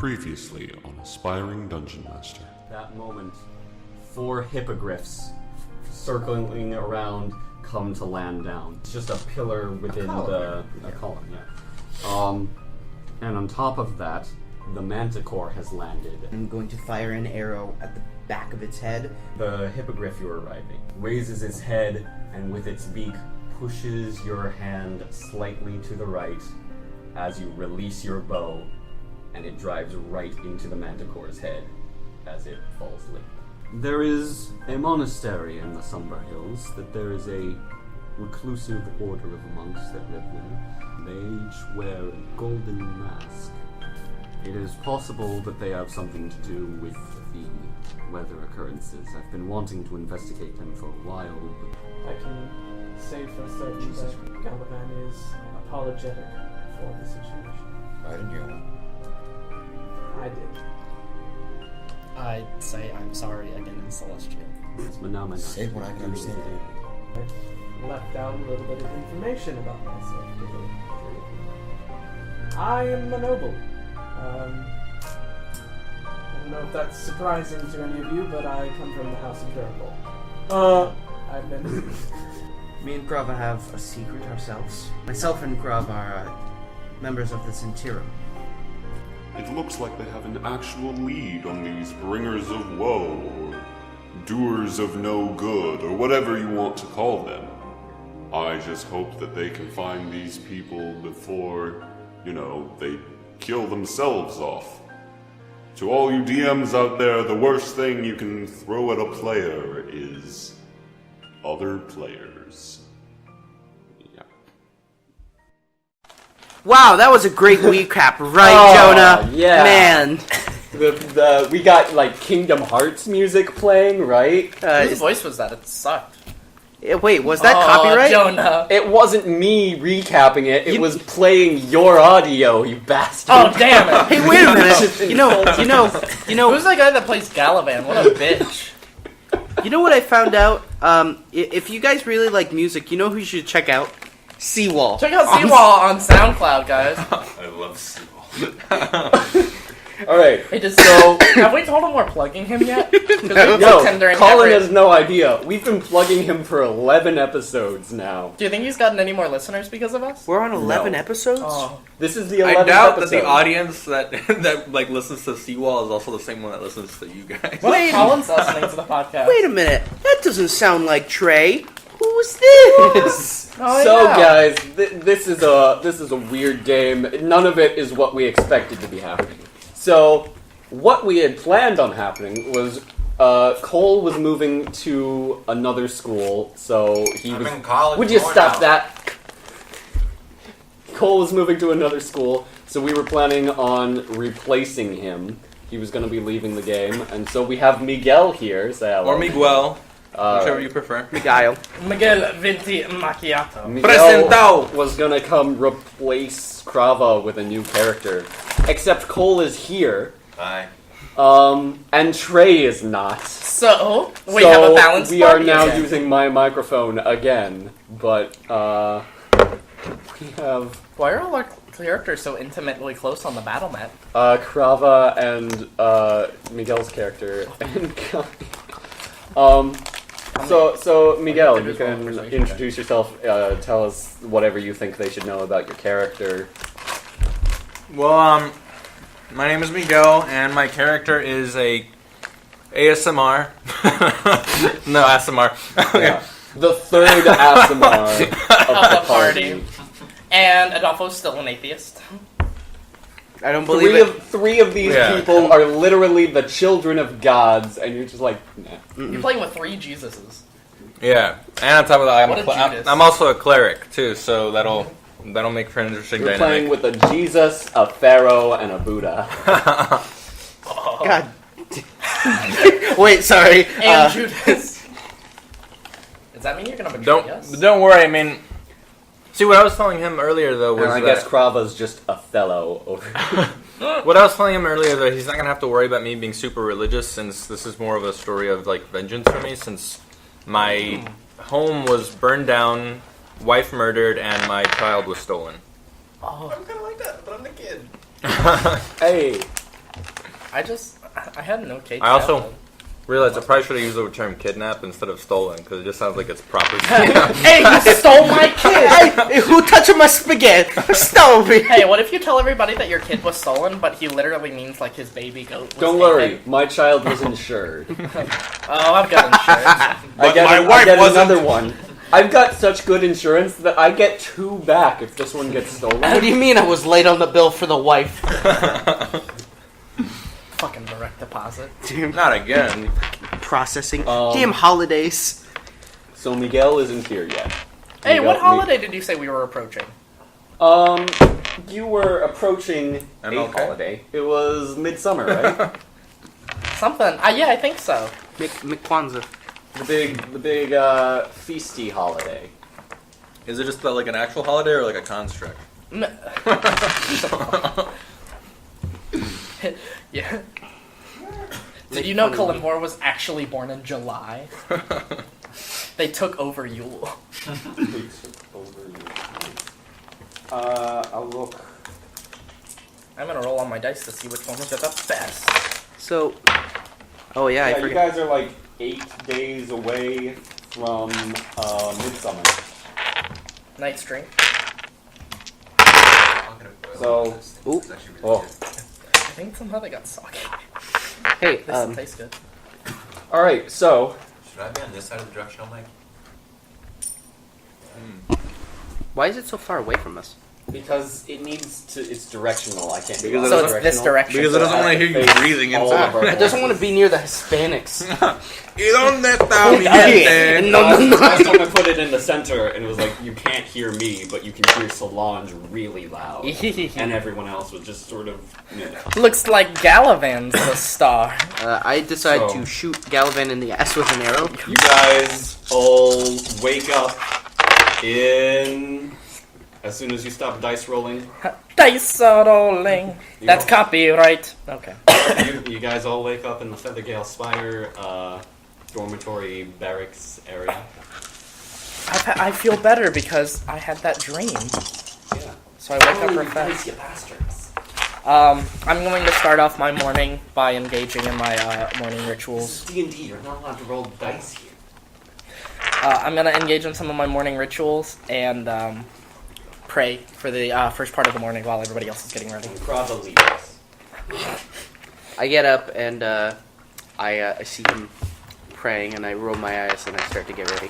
Previously on Aspiring Dungeon Master. That moment, 4 hippogriffs circling around come to land down. It's just a pillar within a column, yeah. And on top of that, the manticore has landed. I'm going to fire an arrow at the back of its head. The hippogriff you're arriving raises its head and with its beak pushes your hand slightly to the right as you release your bow, and it drives right into the manticore's head as it falls limp. There is a monastery in the Somber Hills that there is a reclusive order of monks that live there. They each wear a golden mask. It is possible that they have something to do with the weather occurrences. I've been wanting to investigate them for a while, but I can say for certain that Galavan is apologetic for the situation. Why didn't you know? I did. I'd say I'm sorry again in Celestial. it's Manama. Say what I can understand. I left out a little bit of information about myself. I am a noble. I don't know if that's surprising to any of you, but I come from the House of Durable. I've been... Me and Grava have a secret ourselves. Myself and Grava are members of the Centurion. It looks like they have an actual lead on these bringers of woe, or doers of no good, or whatever you want to call them. I just hope that they can find these people before, they kill themselves off. To all you DMs out there, the worst thing you can throw at a player is other players. Yeah. Wow, that was a great recap, right, Jonah? Yeah. Man. We got Kingdom Hearts music playing, right? Whose voice was that? It sucked. Wait, was that copyright? Jonah. It wasn't me recapping it. It was playing your audio, you bastard. Oh, damn it. Hey, wait a minute. You know. Who's that guy that plays Galavan? What a bitch. You know what I found out? If you guys really like music, you know who you should check out? Seawall. Check out Seawall on SoundCloud, guys. I love Seawall. Alright. Hey, so, have we told him we're plugging him yet? No, Colin has no idea. We've been plugging him for 11 episodes now. Do you think he's gotten any more listeners because of us? We're on 11 episodes? Oh. This is the 11th I doubt episode. that the audience that listens to Seawall is also the same one that listens to you guys. Well, Colin's listening to the podcast. Wait a minute. That doesn't sound like Trey. Who's this? Oh, So, yeah. guys, this is a weird game. None of it is what we expected to be happening. So, what we had planned on happening was Cole was moving to another school, so he was... in college. Would you stop that? Cole was moving to another school, so we were planning on replacing him. He was going to be leaving the game, and so we have Miguel here. Say hello. Or Miguel, whichever you prefer. Miguel. Miguel Venti Macchiato. Miguel Presentao. was going to come replace Krava with a new character. Except Cole is here. Bye. And Trey is not. So, we have a balanced we are party now again. using my microphone again, but we have Why are all our characters so intimately close on the battle map? Krava and Miguel's character. And so Miguel, you can introduce yourself. Tell us whatever you think they should know about your character. Well, my name is Miguel, and my character is a ASMR. No, ASMR. Yeah. The third aasimar of the party. And Adolfo's still an atheist. I don't believe it. Three of these people are literally the children of gods, and you're just like, nah. You're playing with 3 Jesuses. Yeah, and on top of that, What a Judas. I'm also a cleric too, so that'll make for an interesting You're dynamic. playing with a Jesus, a Pharaoh, and a Buddha. God. Wait, sorry. And Judas. Does that mean you're gonna betray us? Don't worry. I mean, see what I was telling him earlier though was And I guess Krava's just a fellow over what I was telling him earlier though, he's not gonna have to worry about me being super religious since this is more of a story of vengeance for me since my home was burned down, wife murdered, and my child was stolen. Oh. I'm kind of like that, but I'm the kid. Hey, I had an okay I also childhood. realized I probably should have used the term kidnap instead of stolen because it just sounds like it's proper. Hey, you stole my kid! Hey, who touched my spaghetti? Stole me. Hey, what if you tell everybody that your kid was stolen, but he literally means like his baby goat was Don't taken? worry, my child was insured. Oh, I've got insurance. I get, my I wife get wasn't. another one. I've got such good insurance that I get 2 back if this one gets stolen. What do you mean I was late on the bill for the wife? Fucking direct deposit. Damn Not again. processing. Damn holidays. So Miguel isn't here yet. Hey, Miguel- what holiday did you say we were approaching? You were approaching a MLK? holiday. It was midsummer, right? Something. Yeah, I think so. McKwanzaa. the big feasty holiday. Is it just like an actual holiday or like a construct? Yeah. Did you know Kalimvor was actually born in July? They took over Yule. I'll look. I'm gonna roll on my dice to see which one was the best. So, oh yeah, I Yeah, you forgot. guys are like 8 days away from midsummer. Night's drink. So, Ooh. oh, I think somehow they got soggy. Hey, This tastes good. all right. So, Should I be on this side of the directional mic? why is it so far away from us? because it needs to, it's directional. I can't. Because So it it's doesn't- this direction. Because it doesn't want to hear you breathing All of inside. our It doesn't want to be near the Hispanics. ¿Y dónde está mi Okay. gente? Last time I put it in the center, and it was like you can't hear me, but you can hear Solange really loud, and everyone else was just sort of. Looks like Galavan's the star. I decided So- to shoot Gallivan in the ass with an arrow. You guys all wake up in as soon as you stop dice rolling. Dice are rolling. You That's all- copyright. Okay. you guys all wake up in the Feathergale Spire dormitory barracks area. I feel better because I had that dream. Yeah. So I wake up refreshed. You bastards. I'm going to start off my morning by engaging in my morning This rituals. is D&D. You're not allowed to roll dice here. I'm going to engage in some of my morning rituals and pray for the first part of the morning while everybody else is getting ready. And Krava leaves. I get up and I see him praying, and I roll my eyes and I start to get ready.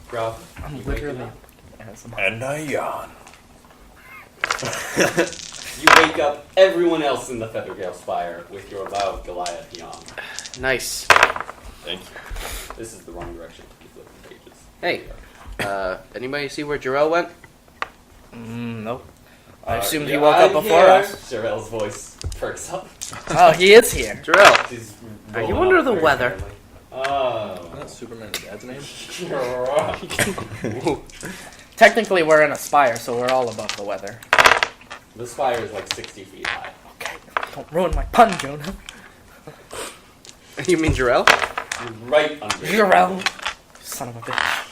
Krav, I'm you literally... waking up? And I yawn. You wake up everyone else in the Feathergale Spire with your loud Goliath yawn. Nice. Thank you. This is the wrong direction. You flip the pages. Hey, anybody see where Jarrell went? Nope. I assumed he Yeah, woke up I'm before here. us. Jarrell's voice perks up. Oh, he is here. Jarrell, She's Are you rolling under up the very weather? firmly. Oh. That's Superman's dad's name? Technically, we're in a spire, so we're all above the weather. The spire is like 60 feet high. Okay, don't ruin my pun, Jonah. you mean Jarrell? You're right under it. Jarrell. Son of a bitch.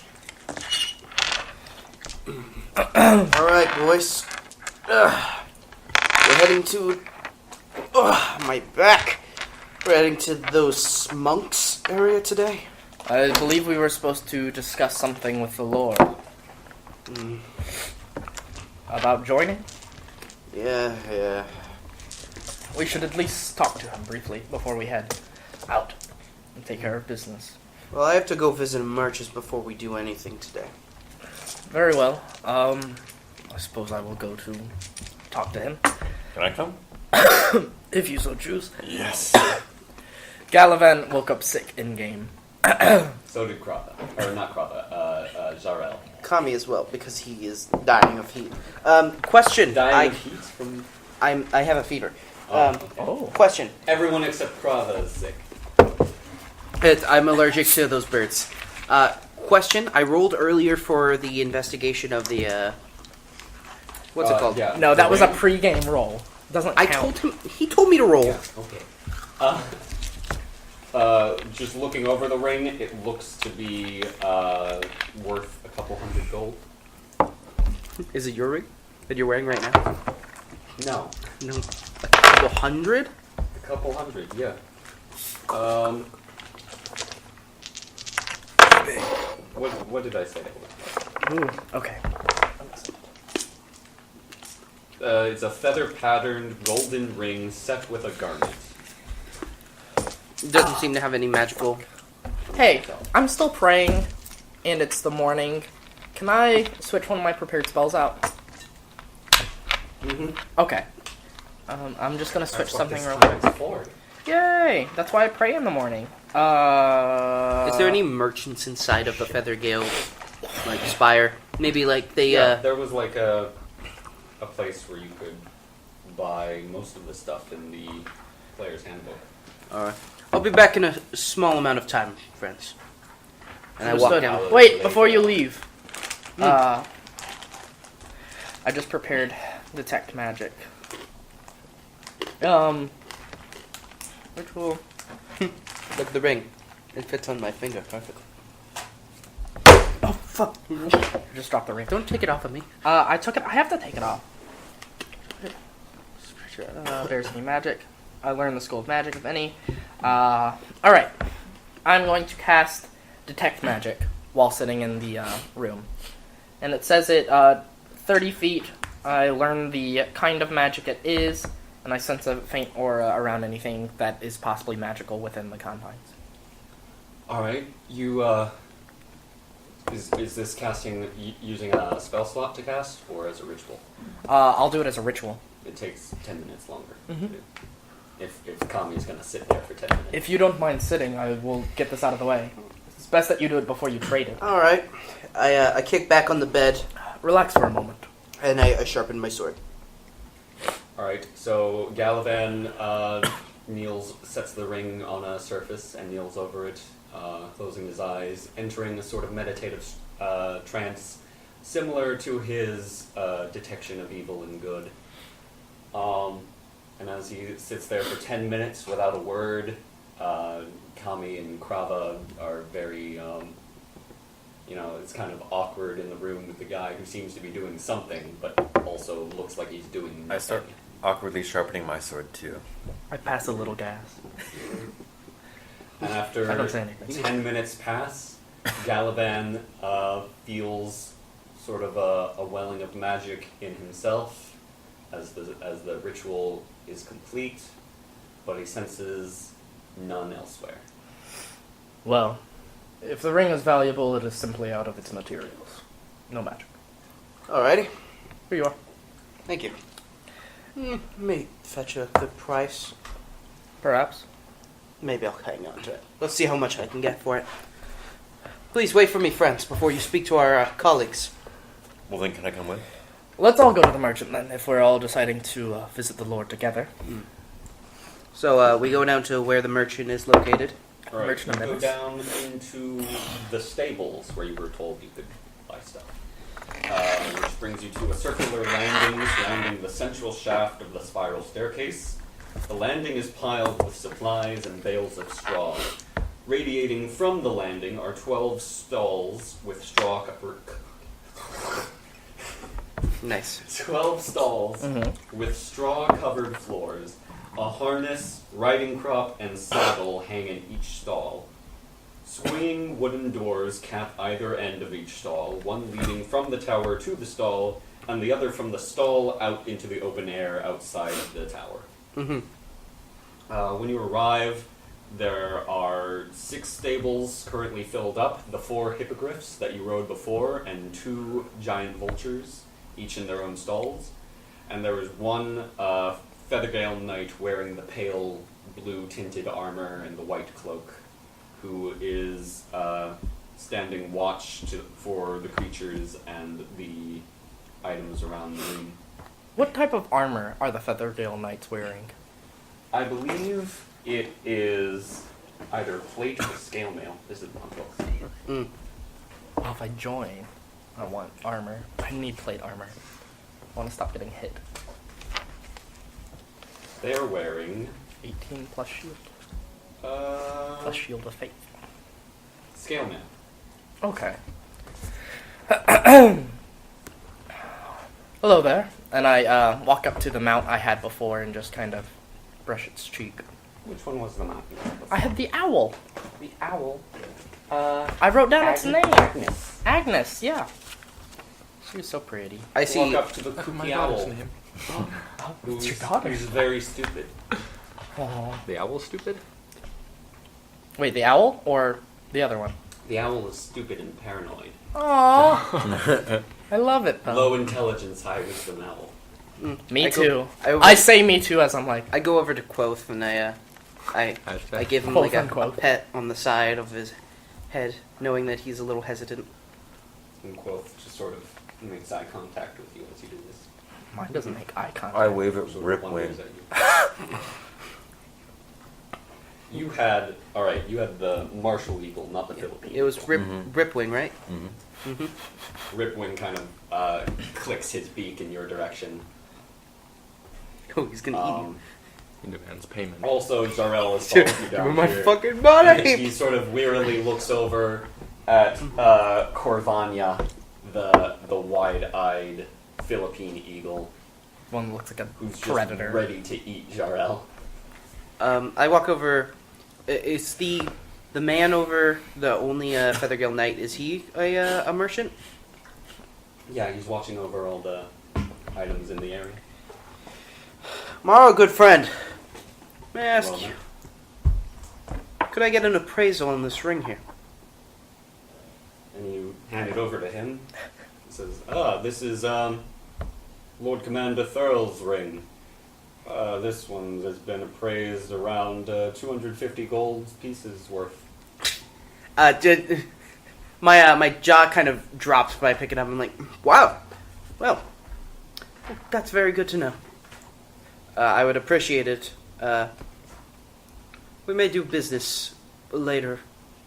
All right, boys. We're heading to. My back. We're heading to those monks area today. I believe we were supposed to discuss something with the Lord. About joining? Yeah. We should at least talk to him briefly before we head out and take care of business. Well, I have to go visit Merchants before we do anything today. Very well. I suppose I will go to talk to him, Can I come? if you so choose. Yes. Galavan woke up sick in-game. So did Krava. Or not Krava, Jarrell. Kami as well, because he is dying of heat. Question. Dying of heat from... I have a fever. Oh. Question. Everyone except Krava is sick. I'm allergic to those birds. Question. I rolled earlier for the investigation of the, what's it called? Yeah. No, that was a pre-game roll. Doesn't I count. told him, he told me to roll. Yeah, okay. Just looking over the ring, it looks to be worth a couple hundred gold. Is it your ring that you're wearing right now? No. No. A couple hundred? A couple hundred, yeah. What did I say it was? Ooh, okay. It's a feather-patterned golden ring set with a garnet. Doesn't seem to have any magical. Hey, I'm still praying, and it's the morning. Can I switch one of my prepared spells out? Mm-hmm. Okay. I'm just gonna switch something real quick. quick. Yay! That's why I pray in the morning. Is there any merchants inside of the Feathergale, like, spire? Maybe, like, they, there was, like, a place where you could buy most of the stuff in the player's handbook. Alright. I'll be back in a small amount of time, friends. And I walk Understood. down. Wait, before you leave. I just prepared detect magic. Ritual. Look, the ring. It fits on my finger perfectly. Oh, fuck. I just dropped the ring. Don't take it off of me. I took it. I have to take it off. There's any magic. I learned the School of Magic, if any. Alright. I'm going to cast Detect Magic while sitting in the room. And it says it 30 feet. I learn the kind of magic it is, and I sense a faint aura around anything that is possibly magical within the confines. Alright, you, is this casting using a spell slot to cast, or as a ritual? I'll do it as a ritual. It takes 10 minutes longer. Mhm. If Kami's gonna sit there for 10 minutes. If you don't mind sitting, I will get this out of the way. It's best that you do it before you trade it. Alright. I kick back on the bed, Relax for a moment. and I sharpen my sword. Alright, so Galavan sets the ring on a surface and kneels over it, closing his eyes, entering a sort of meditative trance, similar to his detection of evil and good. And as he sits there for 10 minutes without a word, Kami and Krava are very, it's kind of awkward in the room with the guy who seems to be doing something, but also looks like he's doing nothing. I start awkwardly sharpening my sword too. I pass a little gas. And after I don't say anything. 10 minutes pass, Galavan feels sort of a welling of magic in himself as the ritual is complete, but he senses none elsewhere. Well, if the ring is valuable, it is simply out of its materials. No magic. Alrighty. Here you are. Thank you. May fetch a good price. Perhaps. Maybe I'll hang on to it. Let's see how much I can get for it. Please wait for me, friends, before you speak to our colleagues. Well then, can I come with? Let's all go to the merchant then, if we're all deciding to visit the Lord together. So we go down to where the merchant is located. Alright, Merchant you go of down into the stables where you were told you could buy stuff. Which brings you to a circular landing surrounding the central shaft of the spiral staircase. The landing is piled with supplies and bales of straw. Radiating from the landing are 12 stalls with straw covered. Nice. 12 stalls with straw-covered floors. A harness, riding crop, and saddle hang in each stall. Swinging wooden doors cap either end of each stall, one leading from the tower to the stall, and the other from the stall out into the open air outside of the tower. When you arrive, there are 6 stables currently filled up, the 4 hippogriffs that you rode before, and 2 giant vultures, each in their own stalls. And there is one Feathergale knight wearing the pale blue tinted armor and the white cloak, who is standing watch for the creatures and the items around the room. What type of armor are the Feathergale Knights wearing? I believe it is either plate or scale mail. This is on both. Well, if I join, I want armor. I need plate armor. I want to stop getting hit. They're wearing 18 plus shield. Plus shield of faith. scale mail. Okay. Hello there. And I walk up to the mount I had before and just kind of brush its cheek. Which one was the mount? I had the owl. The owl. I wrote down its name. Agnes. Agnes, yeah. She was so pretty. I see. Walk up to the kooky owl. Who's your daughter? Who's very stupid. Aw. The owl's stupid? Wait, the owl or the other one? The owl is stupid and paranoid. Aww. I love it, though. Low intelligence, high wisdom owl. Me I go- too. I- I say me too as I'm like, I go over to Quoth and I Hashtag. give him Quoth like a unquote. pet on the side of his head, knowing that he's a little hesitant. And Quoth just sort of makes eye contact with you as you do this. mine doesn't make eye contact. I wave at Sort of Ripwing. wonders at you. You had the Marshall Eagle, not the Philippine. It was Eagle. Ripwing, right? Mm-hmm. Ripwing kind of clicks his beak in your direction. Oh, he's gonna eat you. He demands payment. Also, Jarrell is following you down my here. fucking body! He sort of wearily looks over at Corvania, the wide-eyed Philippine eagle, One looks like a who's just predator. ready to eat Jarell. I walk over. Is the man over the only Feathergill Knight? Is he a merchant? Yeah, he's watching over all the items in the area. Mara, good friend. May I ask Well, you, could I get an appraisal on this ring here? and you hand it over to him. He says, this is Lord Commander Thurl's ring. This one has been appraised around 250 gold pieces worth. My jaw kind of drops when I pick it up. I'm like, wow. Well, that's very good to know. I would appreciate it. We may do business later,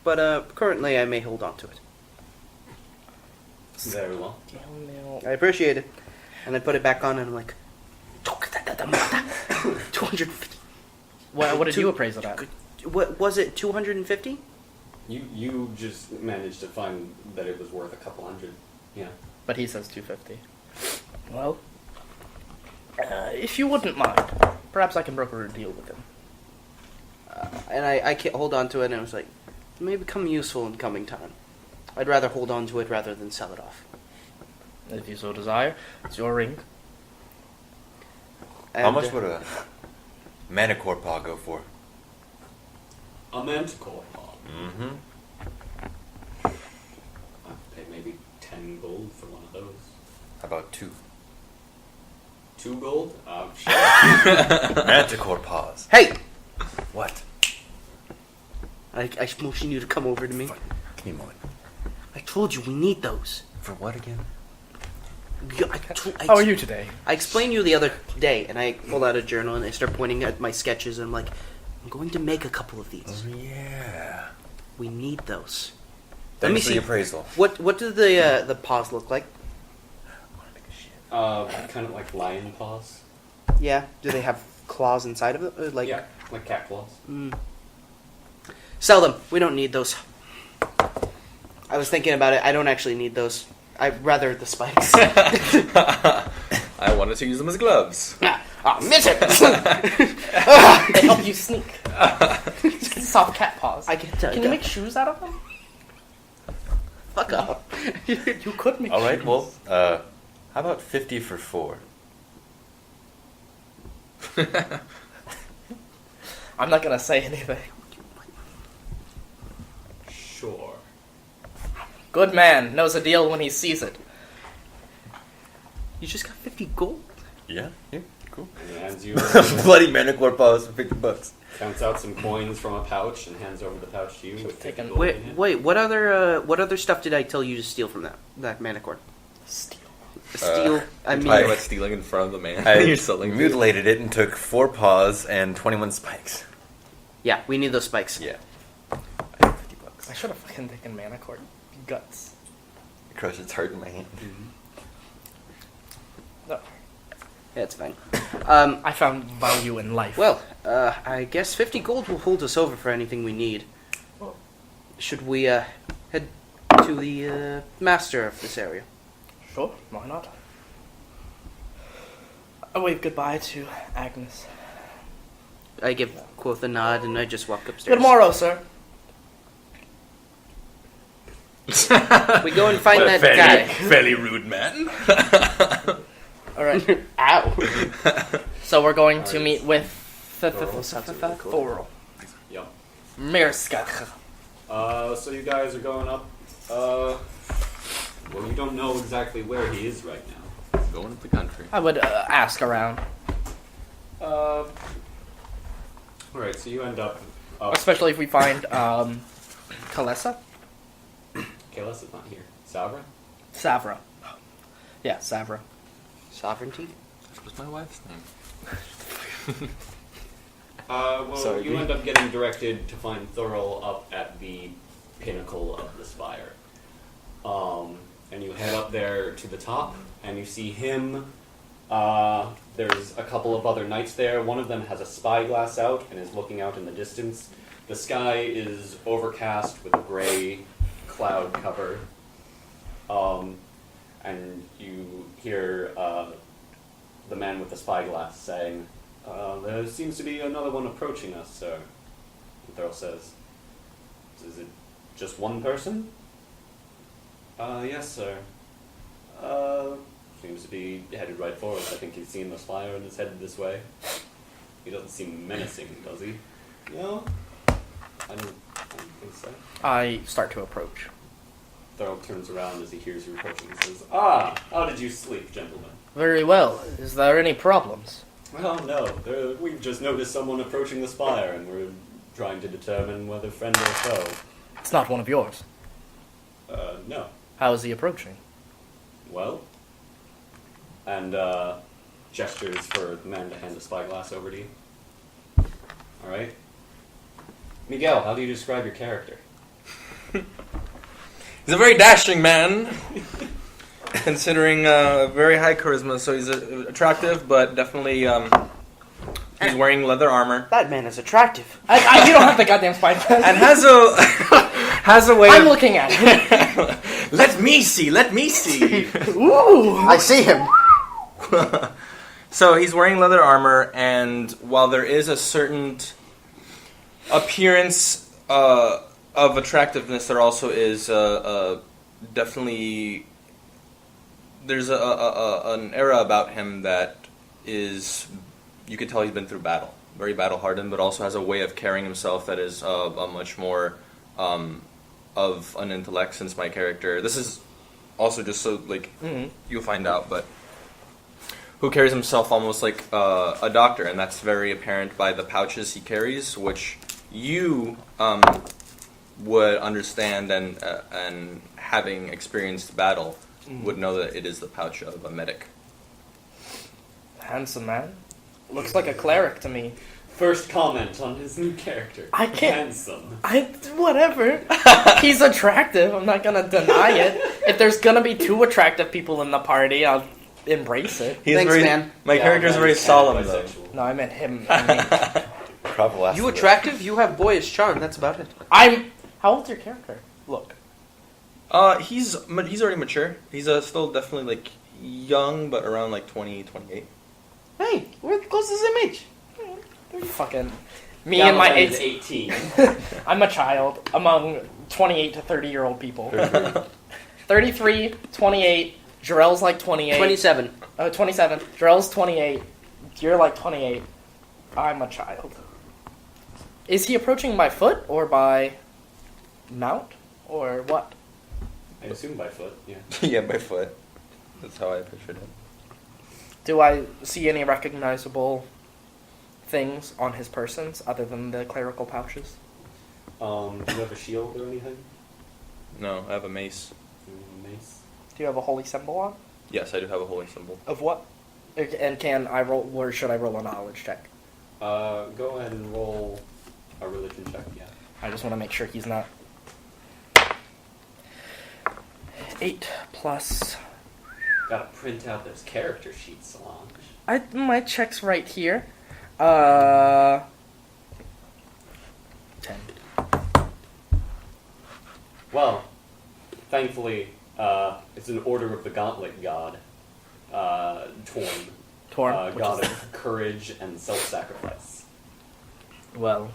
but currently I may hold on to it. Very well. I appreciate it. And I put it back on and I'm like, 250. What did you appraise it at? What was it, 250? You just managed to find that it was worth a couple hundred. Yeah. But he says 250. Well, if you wouldn't mind, perhaps I can broker a deal with him. And I can't hold on to it, and I was like, it may become useful in coming time. I'd rather hold on to it rather than sell it off. If you so desire, it's your ring. How And, much would a manicore paw go for? A manticore. Mm-hmm. I'd pay maybe 10 gold for one of those. How about 2? 2 gold? Sure. Manticore paws. Hey! What? I motion you to come over to me. Come on. I told you we need those. For what again? How are you today? I explained you the other day, and I pull out a journal and I start pointing at my sketches, and I'm like, I'm going to make a couple of these. Oh, yeah. We need those. Let me see. see appraisal. What do the paws look like? Kind of like lion paws. Yeah. Do they have claws inside of it? Like, Yeah, like cat claws. Sell them. We don't need those. I was thinking about it. I don't actually need those. I'd rather the spikes. I wanted to use them as gloves. Miss it! They help you sneak. Soft cat paws. I can tell. Can you make shoes out of them? Fuck up. You could make All right, shoes. well, how about 50 for 4? I'm not gonna say anything. Sure. Good man knows a deal when he sees it. You just got 50 gold? Yeah, cool. And he hands you, Bloody manicore paws for $50. counts out some coins from a pouch and hands over the pouch to you with Take 50 an- gold in it. Wait. What other stuff did I tell you to steal from that manicore? Steal. Steal. I mean, Talking about stealing in front of the man. I You're selling food. mutilated it and took 4 paws and 21 spikes. yeah, we need those spikes. Yeah. I should have fucking taken Manicore guts. Crush its heart in my hand. No. Yeah, it's fine. I found value in life. Well, I guess 50 gold will hold us over for anything we need. Should we head to the master of this area? Sure, why not? I wave goodbye to Agnes. I give Quoth a nod and I just walk upstairs. Good morrow, sir. We go and find that guy. Fairly rude man. Alright. Ow. So we're going to Alright. meet with Thorl. Thorl. Yep. Mirskach. So you guys are going up. Well, you don't know exactly where he is right now. Going to the country. I would ask around. Alright, so you end up. Especially if we find Kalesa? Kalis is not here. Savra? Savra. Yeah, Savra. Sovereignty? That was my wife's name. Well, Sorry, you me? end up getting directed to find Thorl up at the pinnacle of the spire. And you head up there to the top, and you see him. There's a couple of other knights there. One of them has a spyglass out and is looking out in the distance. The sky is overcast with a gray cloud cover. And you hear the man with the spyglass saying, there seems to be another one approaching us, sir. And Thorl says, is it just one person? Yes, sir. Seems to be headed right for us. I think he's seen the spire and is headed this way. He doesn't seem menacing, does he? No? I don't think so. I start to approach. Thorl turns around as he hears you approaching and says, "Ah, how did you sleep, gentlemen?" Very well. Is there any problems? Well, no. We've just noticed someone approaching the spire, and we're trying to determine whether friend or foe. It's not one of yours. No. How is he approaching? Well, and gestures for the man to hand the spyglass over to you. All right. Miguel, how do you describe your character? He's a very dashing man, considering very high charisma. So he's attractive, but definitely he's wearing leather armor That man is attractive. You don't have the goddamn spyglass. and has a way I'm of. looking at him. Let me see. Let me see. Ooh. I see him. So he's wearing leather armor, and while there is a certain appearance of attractiveness, there also is definitely there's an era about him that is, you could tell he's been through battle, very battle hardened, but also has a way of carrying himself that is a much more of an intellect. Since my character, this is also just so like you'll find out, but who carries himself almost like a doctor, and that's very apparent by the pouches he carries, which you would understand, and having experienced battle would know that it is the pouch of a medic. Handsome man. Looks like a cleric to me. First comment on his new character. I can't- Handsome. Whatever. He's attractive. I'm not gonna deny it. If there's gonna be two attractive people in the party, I'll embrace it. He's Thanks, very, man. My Yeah, character's man, very he's solemn, kind of though. bisexual. No, I meant him. I mean, You attractive? You have boyish charm. That's about it. How old's your character? Look. He's already mature. He's still definitely like young, but around like 20, 28. Hey, we're close to the same age. Fucking. Me and my Gallivant is eight. 18. I'm a child among 28 to 30-year-old people. 33, 28. Jarrell's like 28. 27. 27. Jarrell's 28. You're like 28. I'm a child. Is he approaching by foot or by mount or what? I assume by foot, yeah. Yeah, by foot. That's how I pictured it. Do I see any recognizable things on his persons other than the clerical pouches? Do you have a shield or anything? No, I have a mace. Mace? Do you have a holy symbol on? Yes, I do have a holy symbol. Of what? And can I roll, or should I roll a knowledge check? Go ahead and roll a religion check, yeah. I just want to make sure he's not. 8 plus. Gotta print out those character sheets, Solange. My check's right here. 10. Well, thankfully, it's an Order of the Gauntlet God. Torn. Torn. god of courage and self-sacrifice. Well,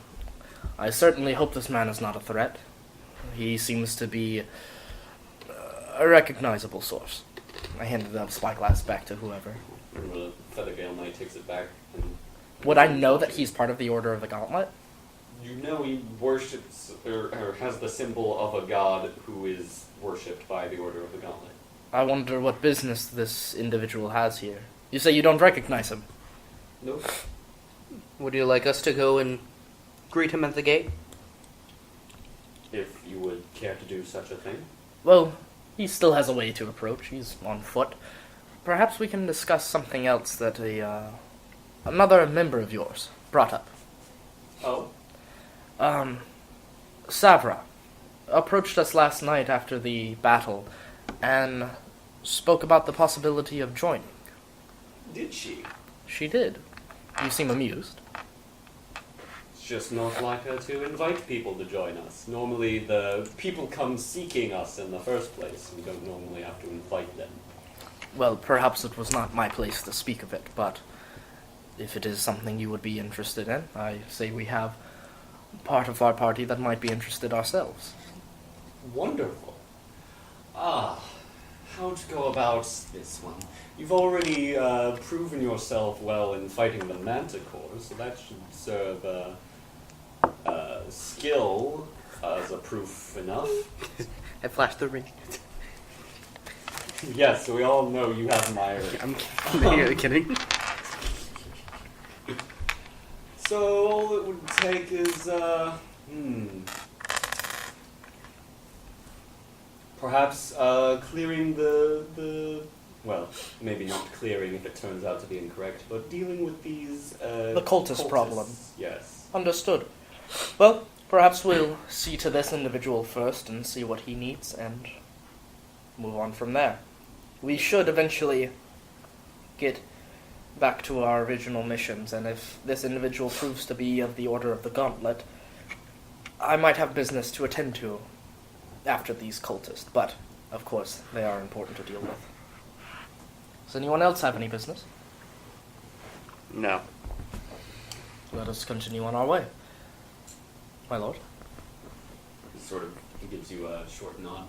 I certainly hope this man is not a threat. He seems to be a recognizable source. I handed the spyglass back to whoever. And the Feathergale Knight takes it back. And Would I know that he's part of the Order of the Gauntlet? you know he worships, or has the symbol of a god who is worshipped by the Order of the Gauntlet. I wonder what business this individual has here. You say you don't recognize him. Nope. Would you like us to go and greet him at the gate? If you would care to do such a thing. Well, he still has a way to approach. He's on foot. Perhaps we can discuss something else that another member of yours brought up. Oh. Savra approached us last night after the battle and spoke about the possibility of joining. Did she? She did. You seem amused. It's just not like her to invite people to join us. Normally the people come seeking us in the first place. We don't normally have to invite them. Well, perhaps it was not my place to speak of it, but if it is something you would be interested in, I say we have part of our party that might be interested ourselves. Wonderful. How to go about this one? You've already proven yourself well in fighting the Manticore, so that should serve skill as a proof enough. I flashed the ring. Yes, we all know you have my ring. I'm kidding. So all it would take is, perhaps clearing the well, maybe not clearing if it turns out to be incorrect, but dealing with these The cultist problem. Yes. Understood. Well, perhaps we'll see to this individual first and see what he needs and move on from there. We should eventually get back to our original missions, and if this individual proves to be of the Order of the Gauntlet, I might have business to attend to after these cultists, but, of course, they are important to deal with. Does anyone else have any business? No. Let us continue on our way. My lord. He gives you a short nod.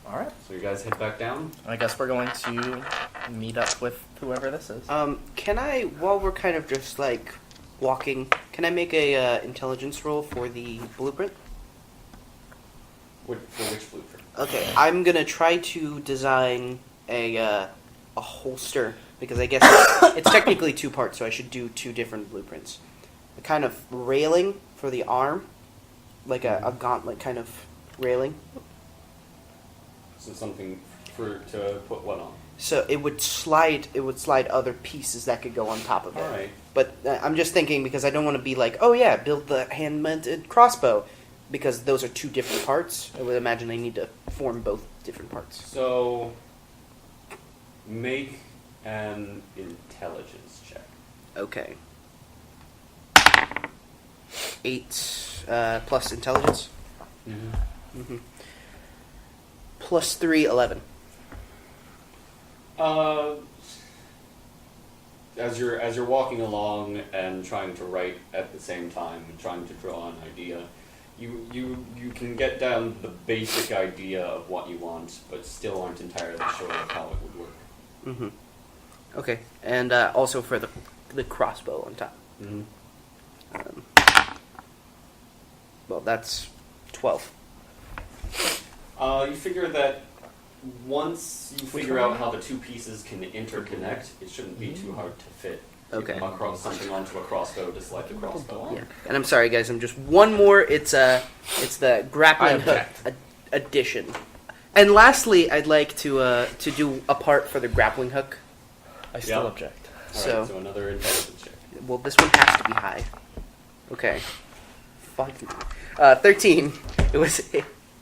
Alright. So you guys head back down? I guess we're going to meet up with whoever this is. Can I, while we're kind of just like walking, can I make a intelligence roll for the blueprint? For which blueprint? Okay, I'm gonna try to design a holster because I guess it's technically two parts, so I should do two different blueprints. A kind of railing for the arm, like a gauntlet kind of railing. So something to put what on? So it would slide other pieces that could go on top of it. All right. But I'm just thinking because I don't want to be like, oh yeah, build the hand-mounted crossbow, because those are two different parts. I would imagine they need to form both different parts. So make an intelligence check. Okay. 8 plus intelligence. Mm-hmm. Plus 3, 11. As you're walking along and trying to write at the same time and trying to draw an idea, you can get down the basic idea of what you want, but still aren't entirely sure of how it would work. Mm-hmm. Okay, and also for the crossbow on top. Mm-hmm. Well, that's 12. You figure that once you figure out how the two pieces can interconnect, it shouldn't be too hard to fit. Okay. Across something onto a crossbow, just like a crossbow. Yeah. And I'm sorry, guys. I'm just one more. It's the grappling hook addition. And lastly, I'd like to do a part for the grappling hook. I still object. All right, so another intelligence check. Well, this one has to be high. Okay. Fuck. 13. It was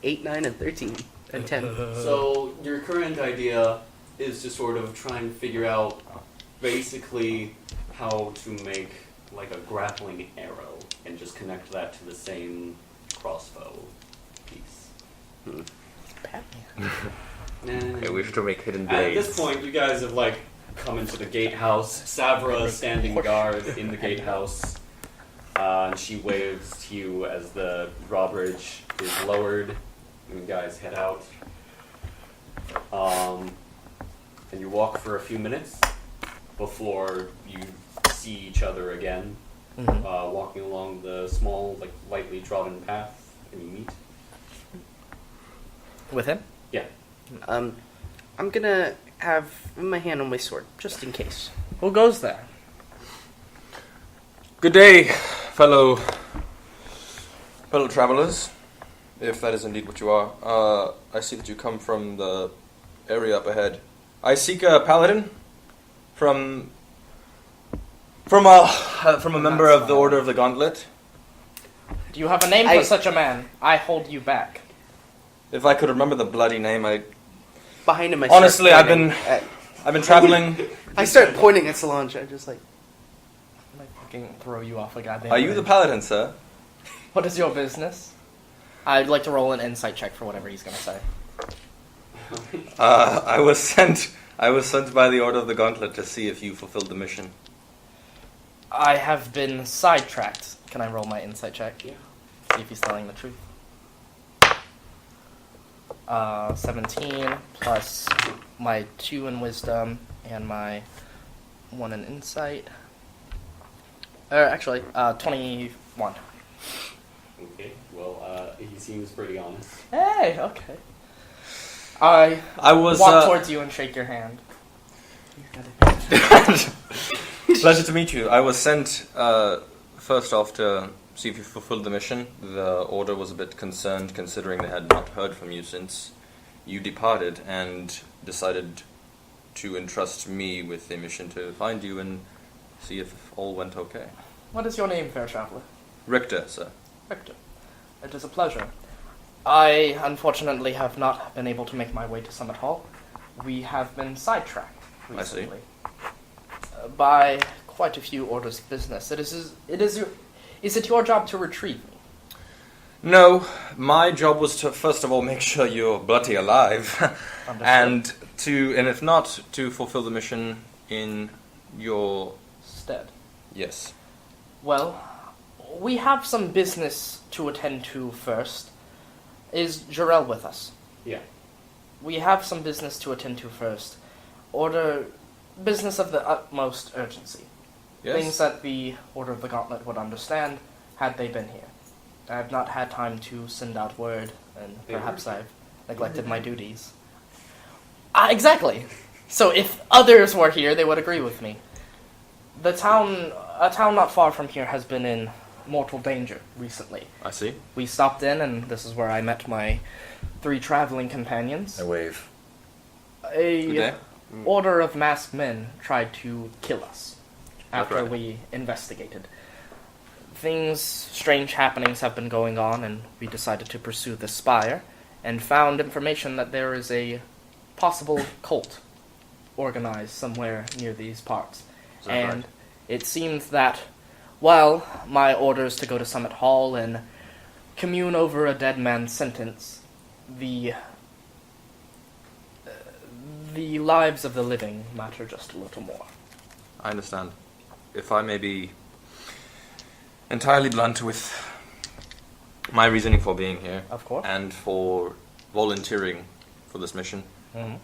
8, 9, and 13, and 10. So your current idea is to sort of try and figure out basically how to make like a grappling arrow and just connect that to the same crossbow piece. Batman. I wish to make hidden At blades. this point, you guys have like come into the gatehouse. Savra is standing guard in the gatehouse. And she waves to you as the drawbridge is lowered and you guys head out. And you walk for a few minutes before you see each other again, walking along the small, lightly trodden path, and you meet. With him? Yeah. I'm gonna have my hand on my sword, just in case. Who goes there? Good day, fellow travelers, if that is indeed what you are. I see that you come from the area up ahead. I seek a paladin from a member of the Order of the Gauntlet. Do you have a name for such a man? I hold you back. If I could remember the bloody name, Behind him, honestly, I've been traveling. I start pointing at Solange. I'm just like, I might fucking throw you off a goddamn. Are you the paladin, sir? What is your business? I'd like to roll an insight check for whatever he's gonna say. I was sent by the Order of the Gauntlet to see if you fulfilled the mission. I have been sidetracked. Can I roll my insight check? Yeah. See if he's telling the truth. 17 plus my 2 in wisdom and my 1 in insight. Actually, 21. Okay, well, he seems pretty honest. Hey, okay. I was walk towards you and shake your hand. Pleasure to meet you. I was sent first off to see if you fulfilled the mission. The Order was a bit concerned considering they had not heard from you since you departed and decided to entrust me with the mission to find you and see if all went okay. What is your name, fair traveler? Richter, sir. Victor. It is a pleasure. I, unfortunately, have not been able to make my way to Summit Hall. We have been sidetracked recently. By quite a few orders of business. Is it your job to retrieve me? No, my job was to first of all make sure you're bloody alive, and if not, to fulfill the mission in your stead. Yes. Well, we have some business to attend to first. Is Jarrell with us? Yeah. We have some business to attend to first. Business of the utmost urgency. Yes. Things that the Order of the Gauntlet would understand had they been here. I have not had time to send out word, and perhaps I've neglected my duties. Exactly. So if others were here, they would agree with me. A town not far from here has been in mortal danger recently. I see. We stopped in, and this is where I met my 3 traveling companions. I wave. A order of masked men tried to kill us after right. we investigated. Strange happenings have been going on, and we decided to pursue the spire, and found information that there is a possible cult organized somewhere near these parts. And right? It seems that, well, my orders to go to Summit Hall and commune over a dead man's sentence, the lives of the living matter just a little more. I understand. If I may be entirely blunt with my reasoning for being here, Of course. and for volunteering for this mission, Mm-hmm.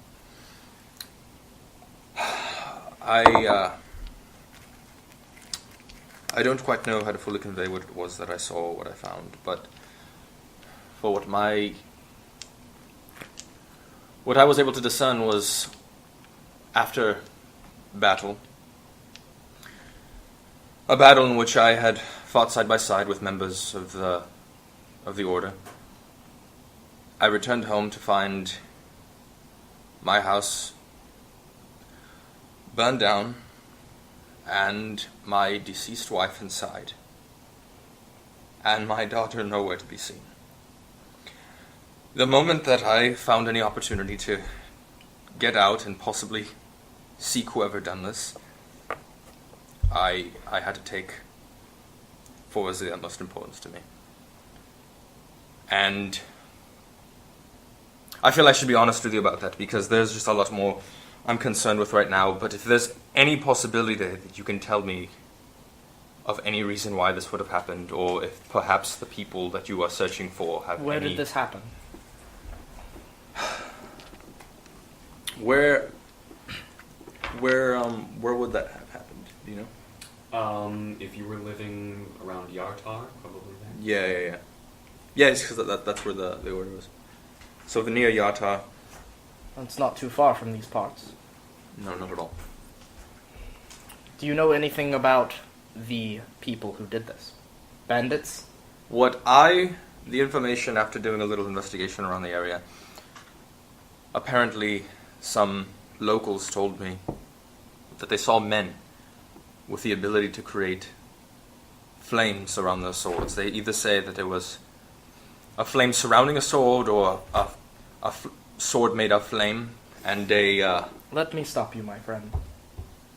I don't quite know how to fully convey what it was that I saw, what I found, but for what I was able to discern was, after battle, a battle in which I had fought side by side with members of the Order, I returned home to find my house burned down and my deceased wife inside, and my daughter nowhere to be seen. The moment that I found any opportunity to get out and possibly seek whoever done this, I had to take for was the utmost importance to me. And I feel I should be honest with you about that, because there's just a lot more I'm concerned with right now, but if there's any possibility that you can tell me of any reason why this would have happened, or if perhaps the people that you are searching for have Where any... did this happen? Where would that have happened? Do you know? If you were living around Yartar, probably then. Yeah. Yeah, it's because that's where the order was. So the near Yata. It's not too far from these parts. No, not at all. Do you know anything about the people who did this? Bandits? The information after doing a little investigation around the area, apparently some locals told me that they saw men with the ability to create flames around their swords. They either say that it was a flame surrounding a sword or a sword made of flame, and they... Let me stop you, my friend.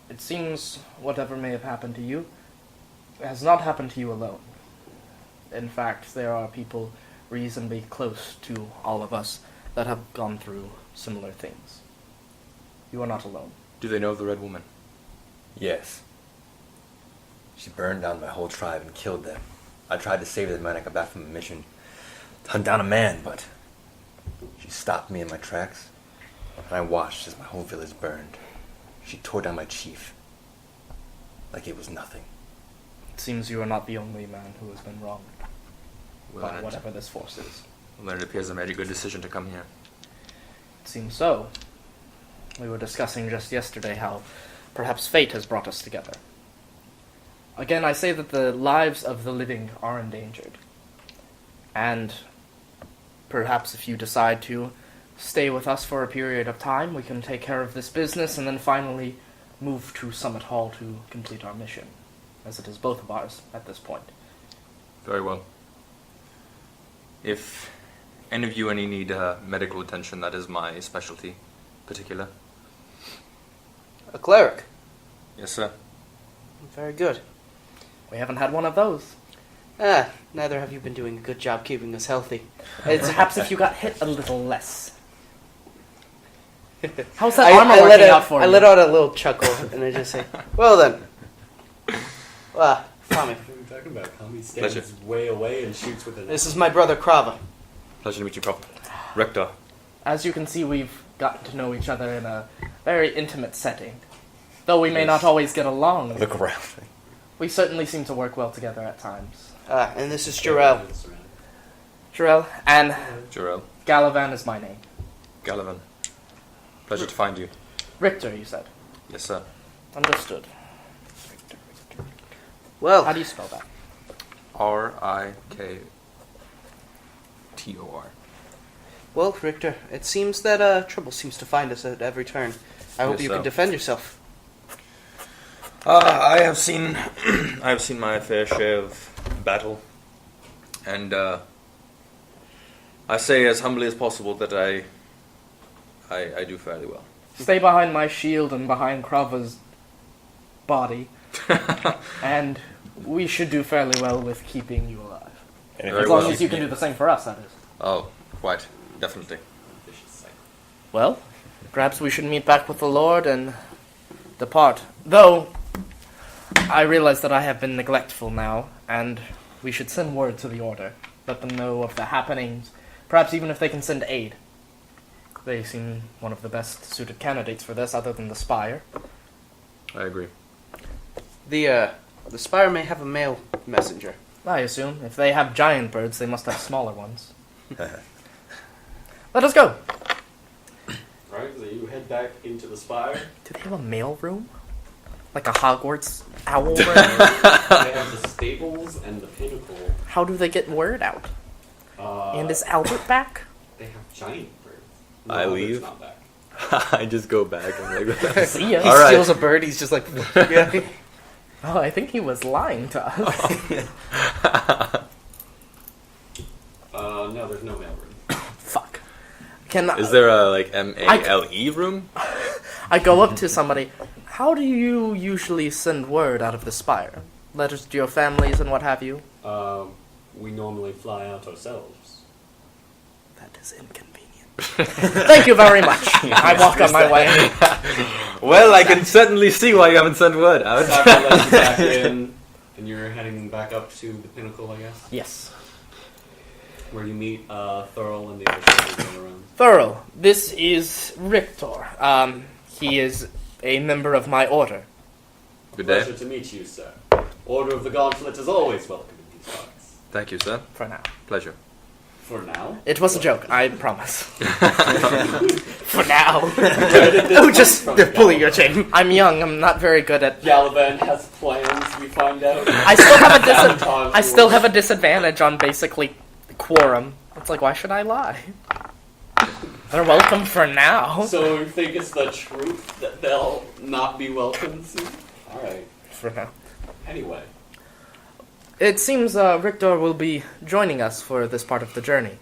It seems whatever may have happened to you has not happened to you alone. In fact, there are people reasonably close to all of us that have gone through similar things. You are not alone. Do they know of the Red Woman? Yes. She burned down my whole tribe and killed them. I tried to save them when I got back from a mission to hunt down a man, but she stopped me in my tracks, and I watched as my whole village burned. She tore down my chief like it was nothing. It seems you are not the only man who has been wronged Well, by whatever this force is. Well, it appears I made a good decision to come here. It seems so. We were discussing just yesterday how perhaps fate has brought us together. Again, I say that the lives of the living are endangered. And perhaps if you decide to stay with us for a period of time, we can take care of this business and then finally move to Summit Hall to complete our mission, as it is both of ours at this point. Very well. If any of you need medical attention, that is my specialty, particular. A cleric. Yes, sir. Very good. We haven't had one of those. Neither have you been doing a good job keeping us healthy. Perhaps if you got hit a little less. How's that armor working out for you? I let out a little chuckle, and I just say, well then. Tommy. What are you talking about? Kami Pleasure. stands way away and shoots with an... This is my brother, Krava. Pleasure to meet you, Prof. Rector. As you can see, we've gotten to know each other in a very intimate setting. Though we may not always get along, Look around. we certainly seem to work well together at times. And this is Jarrell. Jarrell, and Jarrell. Galavan is my name. Galavan. Pleasure to find you. Richter, you said. Yes, sir. Understood. Well, How do you spell that? Riktor. well, Richter, it seems that trouble seems to find us at every turn. I hope Yes, you sir. can defend yourself. I have seen my fair share of battle, and I say as humbly as possible that I do fairly well. Stay behind my shield and behind Krava's body, and we should do fairly well with keeping you alive. And Very As long well. as you can do the same for us, that is. Oh, quite definitely. Well, perhaps we should meet back with the Lord and depart. Though, I realize that I have been neglectful now, and we should send word to the Order. Let them know of the happenings, perhaps even if they can send aid. They seem one of the best suited candidates for this, other than the Spire. I agree. The Spire may have a male messenger. I assume. If they have giant birds, they must have smaller ones. Let us go! Alright, so you head back into the spire. Do they have a mail room? Like a Hogwarts owl room? They have the stables and the pinnacle. How do they get word out? And is Albert back? They have giant birds. I Albert's leave. not back. I just go back and like, See ya. He All right. steals a bird, he's just like, yeah. Oh, I think he was lying to us. No, there's no mail room. Fuck. Can is there a like MALE room? I go up to somebody? How do you usually send word out of the Spire? Letters to your families and what have you? We normally fly out ourselves. That is inconvenient. Thank you very much. I walk on my way. Well, I can certainly see why you haven't sent word out. Safra lets you back in, and you're heading back up to the pinnacle, I guess, Yes. where you meet Thurl and the other soldiers going around. Thurl, this is Rictor. He is a member of my order. Good day. Pleasure to meet you, sir. Order of the Gauntlet is always welcome in these parts. Thank you, sir. For now. Pleasure. For now. It was a joke, I promise. For now. Oh, just they're pulling your chain. I'm young, I'm not very good at... Galavan has plans, we find out. I still have a Sometimes I we still will- have a disadvantage on basically quorum. It's like, why should I lie? They're welcome for now. So you think it's the truth that they'll not be welcome soon? Alright. For now. Anyway. It seems Rictor will be joining us for this part of the journey.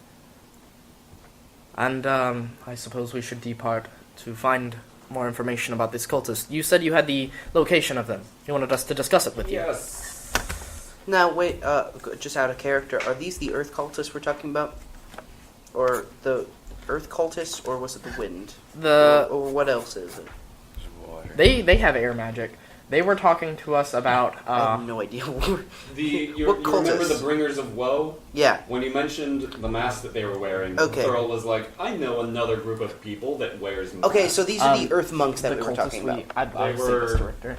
And I suppose we should depart to find more information about this cultist. You said you had the location of them. You wanted us to discuss it with you. Yes. Now, wait, just out of character, are these the Earth cultists we're talking about? Or the Earth cultists, or was it the Wind? Or what else is it? They have air magic. They were talking to us about... I have no idea. You What remember cultists? the Bringers of Woe? Yeah. When you mentioned the mask that they were wearing, Okay. Thurl was like, I know another group of people that wears masks. Okay, so these are the Um, Earth monks that we were cultists talking about. I'd They say this to were Richter.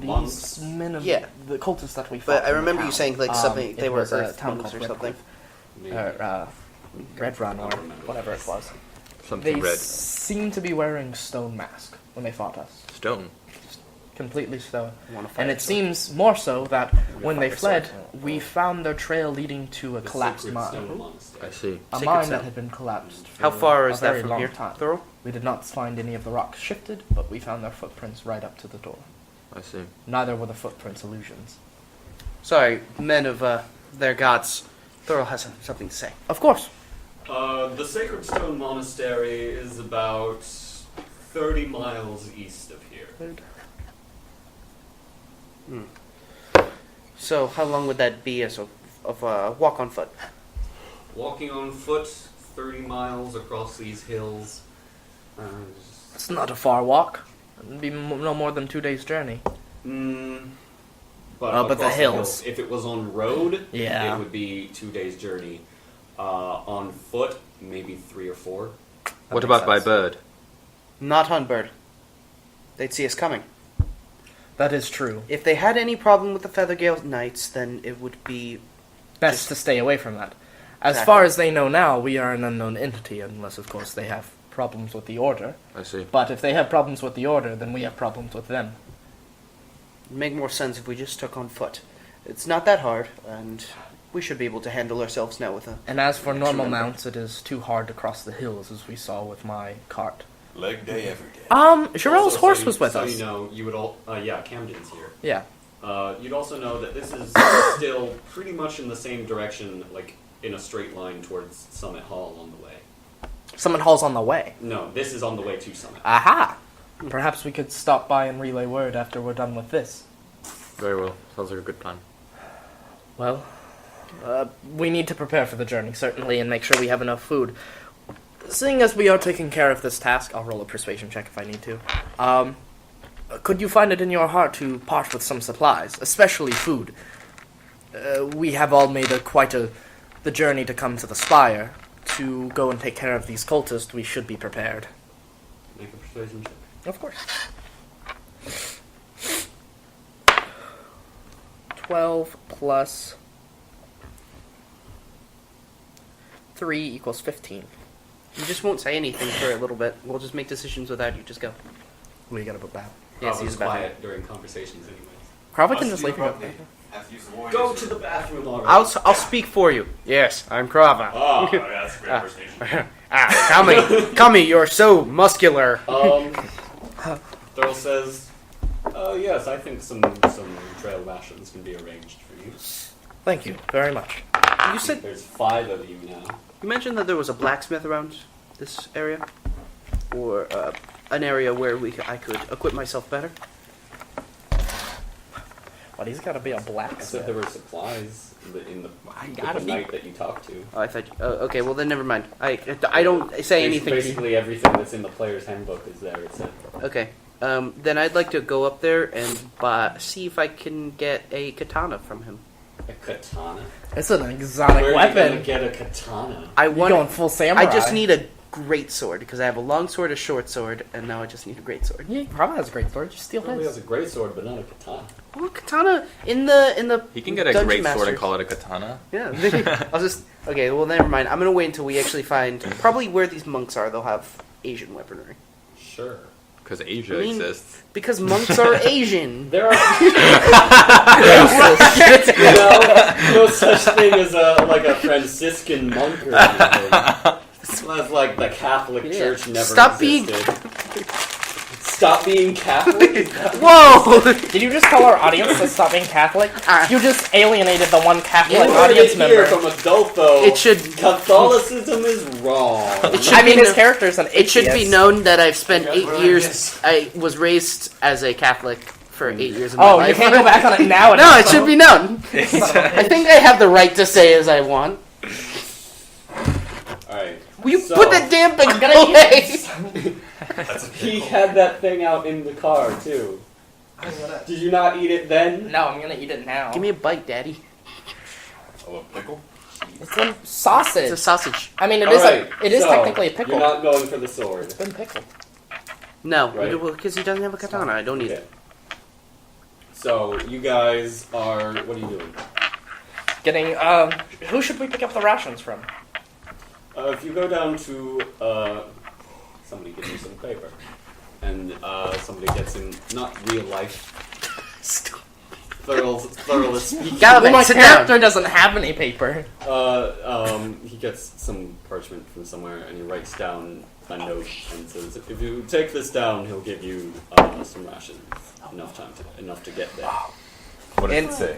monks. These men of Yeah. the cultists that we fought. But I in the remember you town, saying like something. it They were was a Earth town monks called or something. Maybe. Red Run or whatever it was. Something They red. seemed to be wearing stone mask when they fought us. Stone. Completely stone. Wanna fight And it us? seems more so that when they fight fled, yourself. we found their trail leading to a The collapsed Sacred mine. Stone Monastery. I see. A Sacred mine Stone. that had been collapsed. How for far a is that very from long here, time. Thurl? We did not find any of the rocks shifted, but we found their footprints right up to the door. I see. Neither were the footprints illusions. Sorry, men of their gods. Thurl has something to say. Of course. The Sacred Stone Monastery is about 30 miles east of here. So, how long would that be as of walk on foot? Walking on foot, 30 miles across these hills. It's not a far walk. It'd be no more than 2 days' journey. But the across hills. If it was on road, Yeah. it would be 2 days' journey. On foot, maybe 3 or 4. What makes about by sense. bird? Not on bird. They'd see us coming. That is true. If they had any problem with the Feathergale Knights, then it would be Best Just- to stay away from that. As Exactly. far as they know now, we are an unknown entity, unless, of course, they have problems with the Order. I see. But if they have problems with the Order, then we have problems with them. it'd make more sense if we just took on foot. It's not that hard, and we should be able to handle ourselves now with a. And as for normal Excellent. mounts, it is too hard to cross the hills, as we saw with my cart. Leg day every day. Jarell's Also, horse so was with so us. you know, you would all. Yeah, Camden's here. Yeah. You'd also know that this is still pretty much in the same direction, like in a straight line towards Summit Hall on the way. Summit Hall's on the way. No, this is on the way to Summit. Aha! Perhaps we could stop by and relay word after we're done with this. Very well. Sounds like a good plan. Well, we need to prepare for the journey, certainly, and make sure we have enough food. Seeing as we are taking care of this task, I'll roll a persuasion check if I need to. Could you find it in your heart to part with some supplies, especially food? We have all made the journey to come to the Spire. To go and take care of these cultists, we should be prepared. Make a persuasion check. Of course. 12 plus 3 equals 15. You just won't say anything for a little bit. We'll just make decisions without you. Just go. We gotta put that. Yes, I was he's about. quiet during conversations, anyways. Probably can just leave it. Have to use the warriors. Go to the bathroom already. I'll speak for you. Yes, I'm Krava. Ah, that's a great impersonation. Kami, you're so muscular. Thurl says, yes, I think some trail rations can be arranged for you. Thank you very much. You said There's 5 of you now. you mentioned that there was a blacksmith around this area, or an area where I could equip myself better. But he's got to be a I said blacksmith. there were supplies in the gotta be- night that you talked to. Oh, I thought. Oh, okay. Well, then never mind. I don't say anything. Basically, everything that's in the player's handbook is there. It said. Okay. Then I'd like to go up there and see if I can get a katana from him. A katana. It's an exotic Where are you gonna weapon. get a katana? I You're want. going full samurai. I just need a great sword because I have a long sword, a short sword, and now I just need a great sword. Yeah, he probably has a great sword. Just steal Probably has his. a great sword, but not a katana. Well, katana in the. He can get a Dungeon great sword and Masters. call it a katana. Yeah. I'll just. Okay. Well, never mind. I'm gonna wait until we actually find probably where these monks are. They'll have Asian weaponry Sure. Because Asia I mean- exists. because monks are Asian. There are no such thing as a Franciscan monk or anything. It's like the Catholic Yeah. Church never Stop being- existed. Stop being Catholic? Whoa! Did you just tell our audience to stop being Catholic? You just alienated the one Catholic You heard audience it member. here from Adolfo. It should. Catholicism is wrong. It should I mean, be his no- character's an It should be atheist. known that I've spent Okay, 8 well, years. yes. I was raised as a Catholic for 8 years of my Oh, life. you can't go back on it now. No, it should be known. I think I have the right to say as I want. Alright. Will you So- put the damn thing I'm gonna away? He had that thing out in the car, too. Did you not eat it then? No, I'm gonna eat it now. Give me a bite, Daddy. Oh, a pickle? It's a sausage. It's a sausage. I mean, it Alright, is so, technically a pickle. You're not going for the sword. It's been pickled. No, Right. because he doesn't have a katana. I don't need Okay. it. So, you guys are... What are you doing? Getting, who should we pick up the rations from? If you go down to... somebody give me some paper. And somebody gets in... Not real life. Thurlus. Gallivant, My sit character down. doesn't have any paper. He gets some parchment from somewhere and he writes down a note and says, if you take this down, he'll give you some rations. Enough to get there. What does And- it say?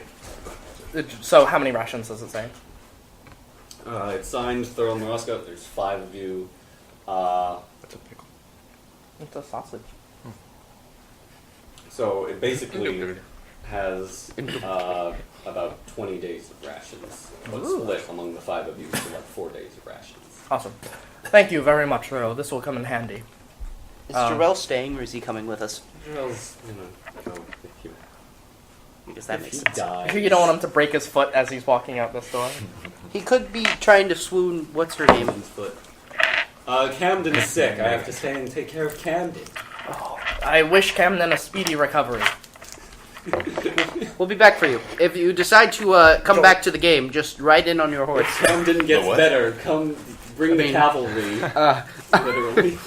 So, how many rations does it say? It's signed Thurl Moroska. There's 5 of you. That's a pickle. It's a sausage. So it basically has about 20 days of rations, but split among the 5 of you, so like 4 days of rations. Awesome. Thank you very much, Earl. This will come in handy. Is Jarrell staying or is he coming with us? Jarrell's go if you, Because that if makes he sense. dies. You don't want him to break his foot as he's walking out this door. He could be trying to swoon. What's her name? His foot. Camden's sick. I have to stay and take care of Camden. I wish Camden a speedy recovery. We'll be back for you. If you decide to come back to the game, just ride in on your horse. If Camden gets what? better, come bring the cavalry. Literally.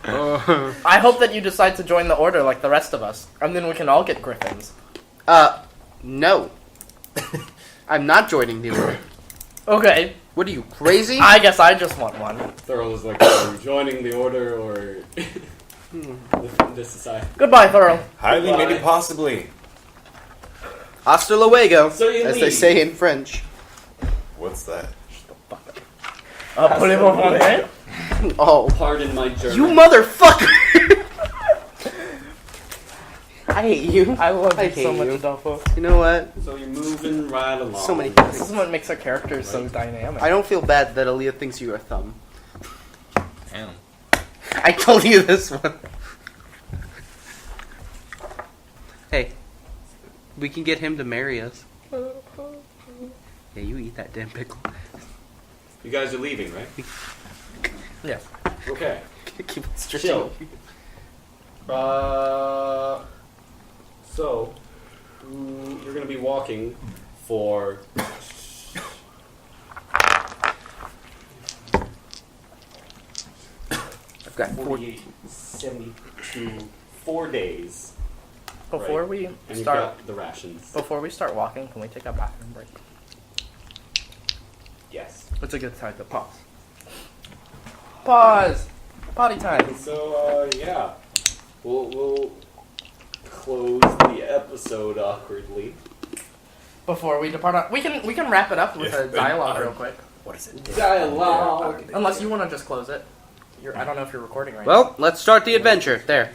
I hope that you decide to join the order like the rest of us, and then we can all get griffins. No. I'm not joining the order. Okay. What are you, crazy? I guess I just want one. Thurl is like, are you joining the order or the society? Goodbye, Thurl. Highly, Why? maybe possibly. Hasta luego, So you as they leave. say in French. What's that? Voulez-vous manger? Oh, Pardon my German. you motherfucker! I hate you. I love I you so hate much, you. Adolfo. You know what? So you're moving right along. So many This things. is what makes our characters so dynamic. I don't feel bad that Aaliyah thinks you're a thumb. Damn. I told you this one. Hey, we can get him to marry us. Yeah, you eat that damn pickle. You guys are leaving, right? Yes. Okay. Keep it stretching. Chill. So you're gonna be walking for I've got 48, 72, 4 days, Before Right. we and you've start, got the rations. before we start walking, can we take a bathroom break? Yes. It's a good time to pause. Pause. Potty time. So yeah, we'll close the episode awkwardly. Before we depart, we can wrap it up with a dialogue real quick. What is it? Dialogue. Unless you want to just close it. I don't know if you're recording right now. Well, let's start the adventure. There.